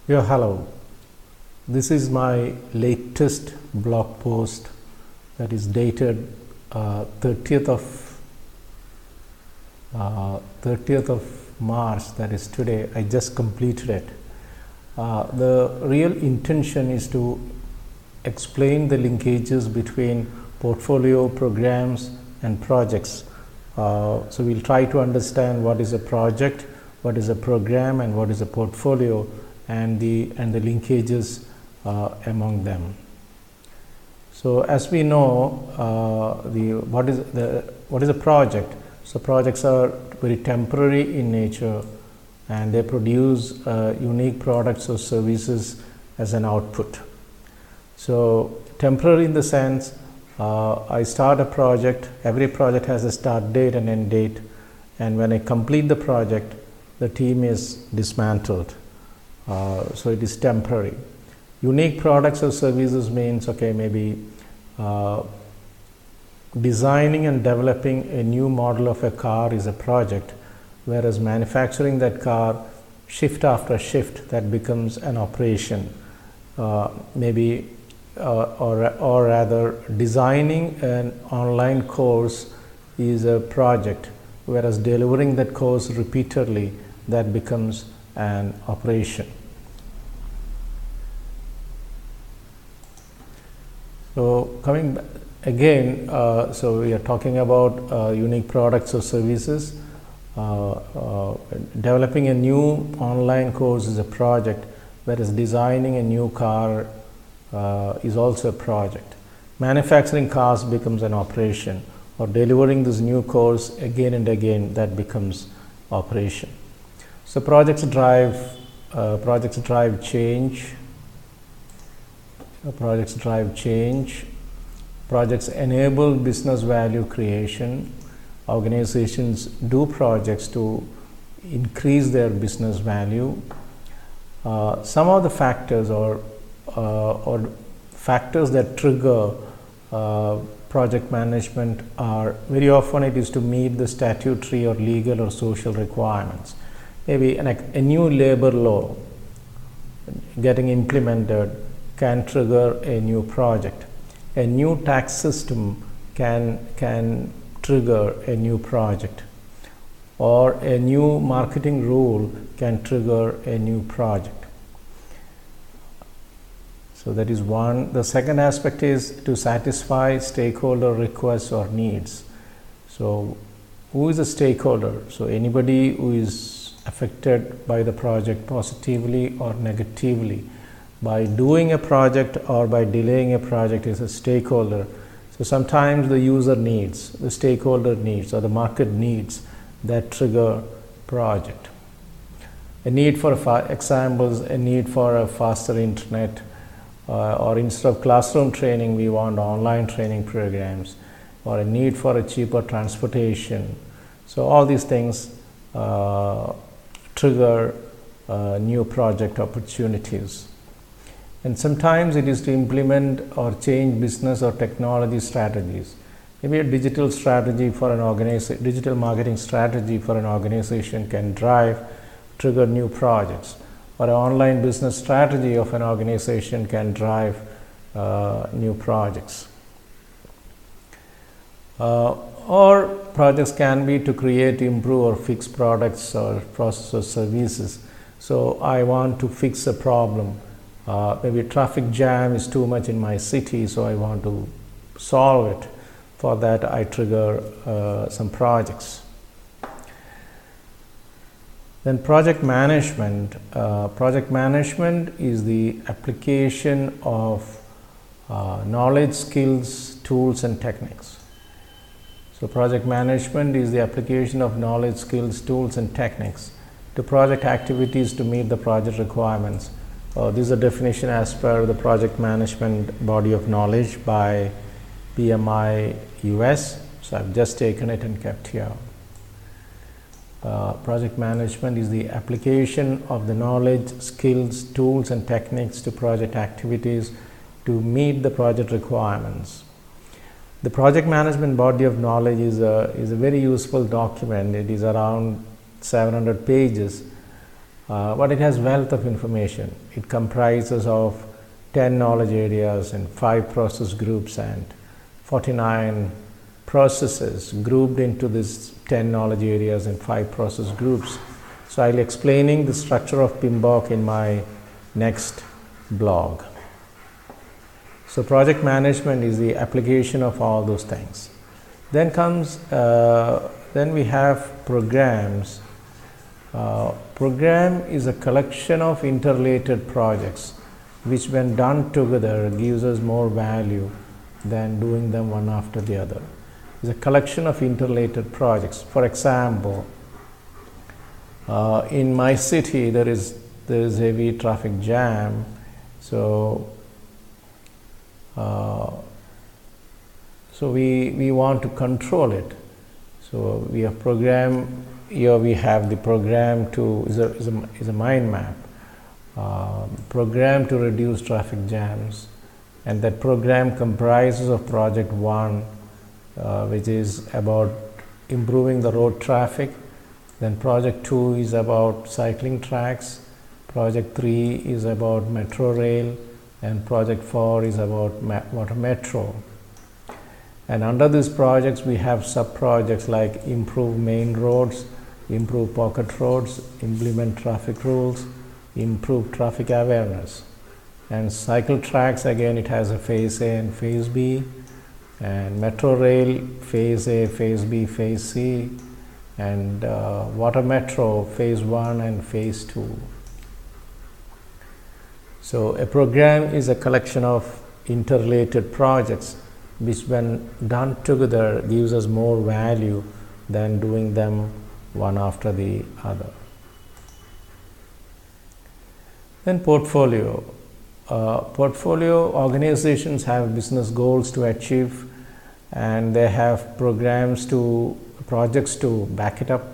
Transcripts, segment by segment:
Yeah, hello. This is my latest blog post that is dated 30th of March, that is today. I just completed it. The real intention is to explain the linkages between portfolio, programs and projects. So we'll try to understand what is a project, what is a program and what is a portfolio, and the linkages among them. So as we know, what is a project? So projects are very temporary in nature, and they produce unique products or services as an output. So temporary in the sense, I start a project. Every project has a start date and end date, and when I complete the project, the team is dismantled. So it is temporary. Unique products or services means, maybe designing and developing a new model of a car is a project, whereas manufacturing that car shift after shift, that becomes an operation. Or rather, designing an online course is a project, whereas delivering that course repeatedly, that becomes an operation. So coming back again, so we are talking about unique products or services. Developing a new online course is a project, whereas designing a new car is also a project. Manufacturing cars becomes an operation, or delivering this new course again and again, that becomes operation. So projects drive change. Projects drive change. Projects enable business value creation. Organizations do projects to increase their business value. Some of the factors or factors that trigger project management are, very often it is to meet the statutory or legal or social requirements. Maybe a new labor law getting implemented can trigger a new project. A new tax system can trigger a new project, or a new marketing rule can trigger a new project. So that is one. The second aspect is to satisfy stakeholder requests or needs. So who is a stakeholder? So anybody who is affected by the project positively or negatively by doing a project or by delaying a project is a stakeholder. So sometimes the user needs, the stakeholder needs, or the market needs that trigger project. A need for examples, a need for a faster internet, or instead of classroom training, we want online training programs, or a need for a cheaper transportation. So all these things trigger new project opportunities. And sometimes it is to implement or change business or technology strategies. Maybe a digital strategy for an organization, digital marketing strategy for an organization can trigger new projects, or an online business strategy of an organization can drive new projects. Or projects can be to create, improve or fix products or processes or services. So I want to fix a problem. Maybe traffic jam is too much in my city, so I want to solve it. For that, I trigger some projects. Then project management. Project management is the application of knowledge, skills, tools and techniques. So project management is the application of knowledge, skills, tools and techniques to project activities to meet the project requirements. This is a definition as per the project management body of knowledge by PMI US. So I've just taken it and kept here. Project management is the application of the knowledge, skills, tools and techniques to project activities to meet the project requirements. The project management body of knowledge is a very useful document. It is around 700 pages. but it has wealth of information. It comprises of 10 knowledge areas and 5 process groups and 49 processes grouped into these 10 knowledge areas and 5 process groups. So I'll explaining the structure of PMBOK in my next blog. So project management is the application of all those things. Then we have programs. Program is a collection of interrelated projects which when done together gives us more value than doing them one after the other. It's a collection of interrelated projects. For example, in my city there is heavy traffic jam, so we want to control it. So we have program here. We have the program to is a mind map. Program to reduce traffic jams, and that program comprises of project 1, which is about improving the road traffic. Then project 2 is about cycling tracks. Project 3 is about metro rail, and project 4 is about water metro. And under these projects we have sub projects like improve main roads, improve pocket roads, implement traffic rules, improve traffic awareness. And cycle tracks, again it has a phase A and phase B, and metro rail phase A, phase B, phase C, and water metro phase 1 and phase 2. So a program is a collection of interrelated projects which when done together gives us more value than doing them one after the other. Then portfolio. Portfolio organizations have business goals to achieve, and they have projects to back it up.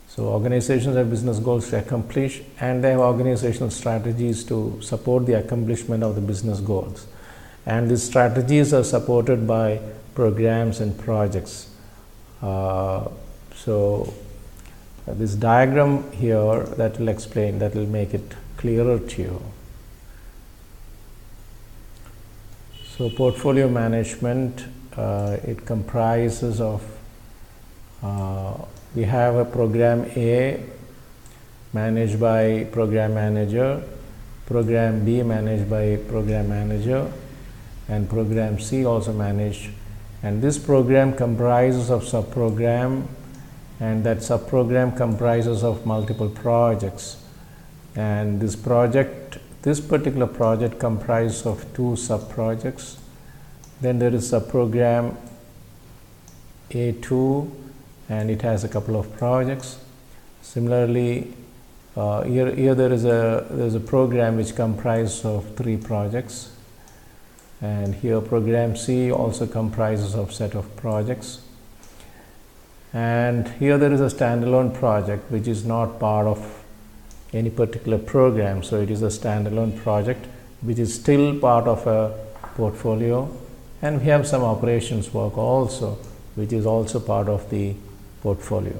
So organizations have business goals to accomplish, and they have organizational strategies to support the accomplishment of the business goals. And these strategies are supported by programs and projects. So this diagram here that will explain, that will make it clearer to you. So portfolio management, it comprises of, we have a program A managed by program manager, program B managed by program manager, and program C also managed. And this program comprises of subprogram, and that subprogram comprises of multiple projects. And this particular project comprises of 2 subprojects. Then there is subprogram A2, and it has a couple of projects. Similarly, here there is a program which comprises of 3 projects, and here program C also comprises of set of projects. And here there is a standalone project which is not part of any particular program, so it is a standalone project which is still part of a portfolio. And we have some operations work also, which is also part of the portfolio.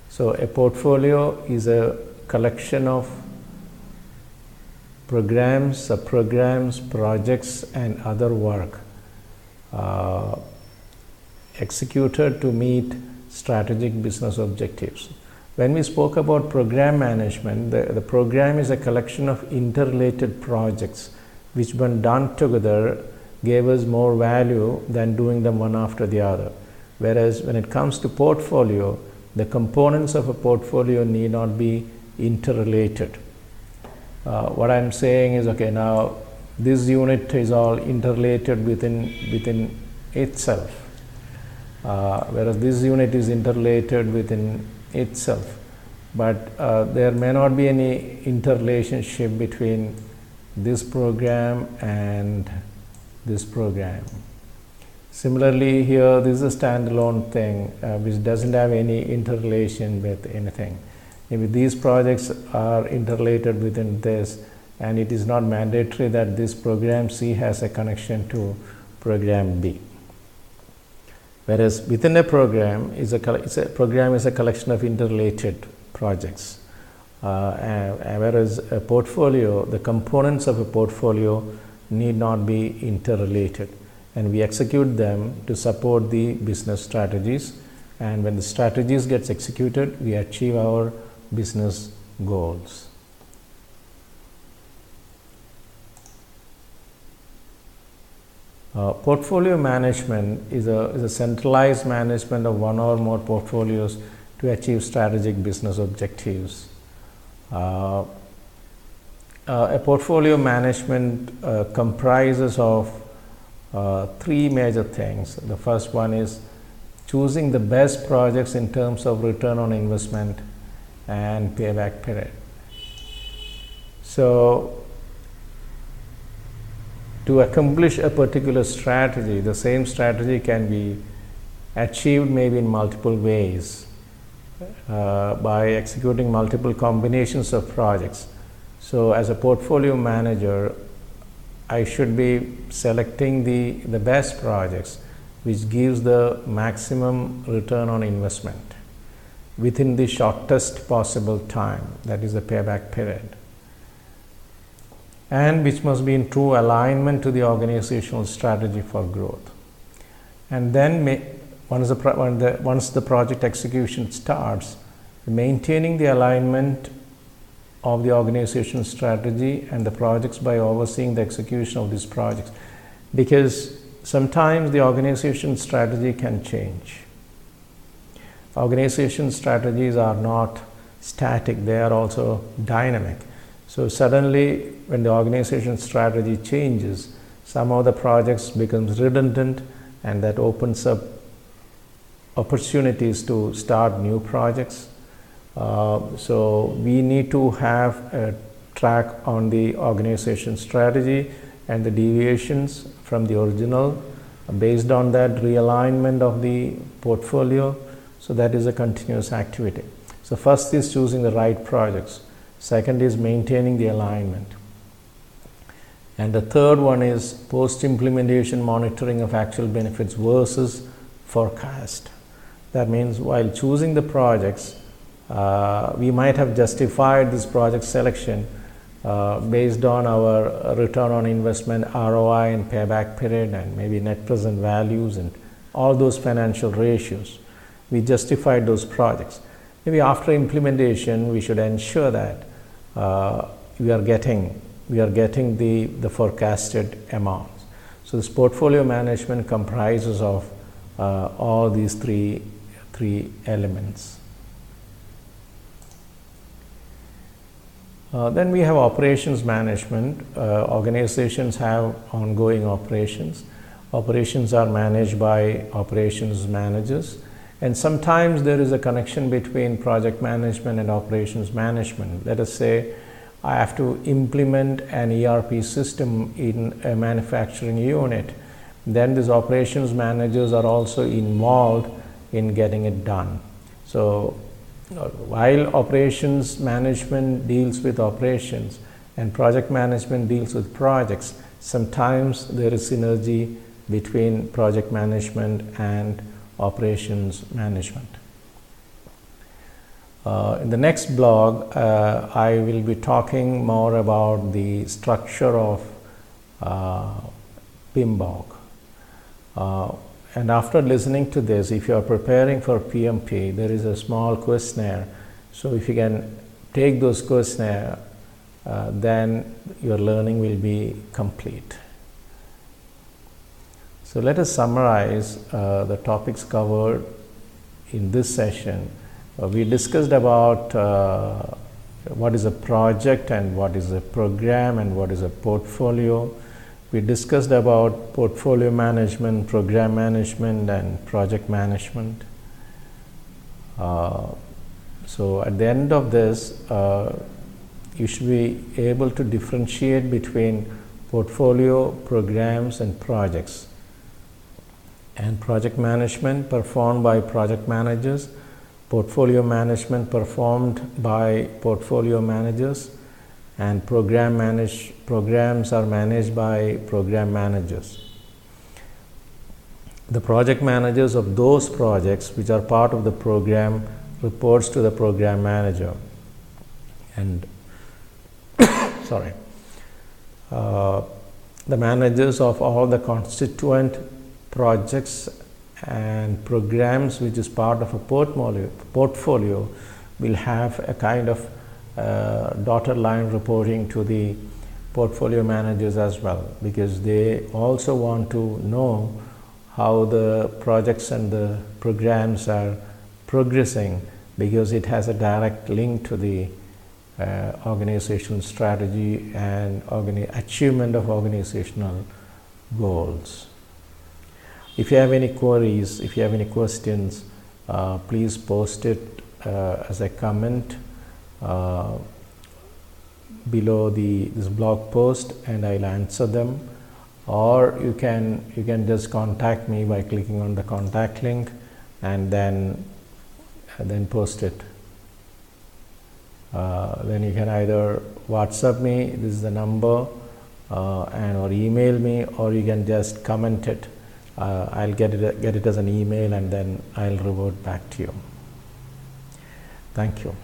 So a portfolio is a collection of programs, subprograms, projects, and other work executed to meet strategic business objectives. When we spoke about program management, the program is a collection of interrelated projects which when done together gave us more value than doing them one after the other. Whereas when it comes to portfolio, the components of a portfolio need not be interrelated. What I'm saying is, okay, now this unit is all interrelated within itself, whereas this unit is interrelated within itself, but there may not be any interrelationship between this program and this program. Similarly, here this is a standalone thing which doesn't have any interrelation with anything. Maybe these projects are interrelated within this, and it is not mandatory that this program C has a connection to program B. Whereas within a program, program is a collection of interrelated projects. Whereas a portfolio, the components of a portfolio need not be interrelated, and we execute them to support the business strategies, and when the strategies gets executed, we achieve our business goals. Portfolio management is a centralized management of one or more portfolios to achieve strategic business objectives. A portfolio management comprises of three major things. The first one is choosing the best projects in terms of return on investment and payback period. So, to accomplish a particular strategy, the same strategy can be achieved maybe in multiple ways by executing multiple combinations of projects. So, as a portfolio manager, I should be selecting the best projects which gives the maximum return on investment within the shortest possible time, that is the payback period, and which must be in true alignment to the organizational strategy for growth. And then once the project execution starts, maintaining the alignment of the organizational strategy and the projects by overseeing the execution of these projects, because sometimes the organization strategy can change. Organization strategies are not static, they are also dynamic. So suddenly when the organization strategy changes, some of the projects becomes redundant, and that opens up opportunities to start new projects. So we need to have a track on the organization strategy and the deviations from the original. Based on that, realignment of the portfolio, so that is a continuous activity. So first is choosing the right projects. Second is maintaining the alignment. And the third one is post-implementation monitoring of actual benefits versus forecast. That means while choosing the projects, we might have justified this project selection based on our return on investment, ROI and payback period, and maybe net present values and all those financial ratios. We justified those projects. Maybe after implementation, we should ensure that we are getting the forecasted amounts. So this portfolio management comprises of all these three elements. Then we have operations management. Organizations have ongoing operations. Operations are managed by operations managers, and sometimes there is a connection between project management and operations management. Let us say I have to implement an ERP system in a manufacturing unit. Then these operations managers are also involved in getting it done. So while operations management deals with operations and project management deals with projects, sometimes there is synergy between project management and operations management. In the next blog, I will be talking more about the structure of PMBOK. And after listening to this, if you are preparing for PMP, there is a small questionnaire. So if you can take those questionnaire, then your learning will be complete. So let us summarize the topics covered in this session. We discussed about what is a project and what is a program and what is a portfolio. We discussed about portfolio management, program management, and project management. So at the end of this, you should be able to differentiate between portfolio, programs, and projects. And project management performed by project managers, portfolio management performed by portfolio managers, and programs are managed by program managers. The project managers of those projects which are part of the program reports to the program manager, and sorry, the managers of all the constituent projects and programs which is part of a portfolio will have a kind of dotted line reporting to the portfolio managers as well, because they also want to know how the projects and the programs are progressing, because it has a direct link to the organizational strategy and achievement of organizational goals. If you have any queries, if you have any questions, please post it as a comment below this blog post, and I'll answer them. Or you can just contact me by clicking on the contact link and then post it. Then you can either WhatsApp me, this is the number, or email me, or you can just comment it. I'll get it as an email, and then I'll revert back to you. Thank you.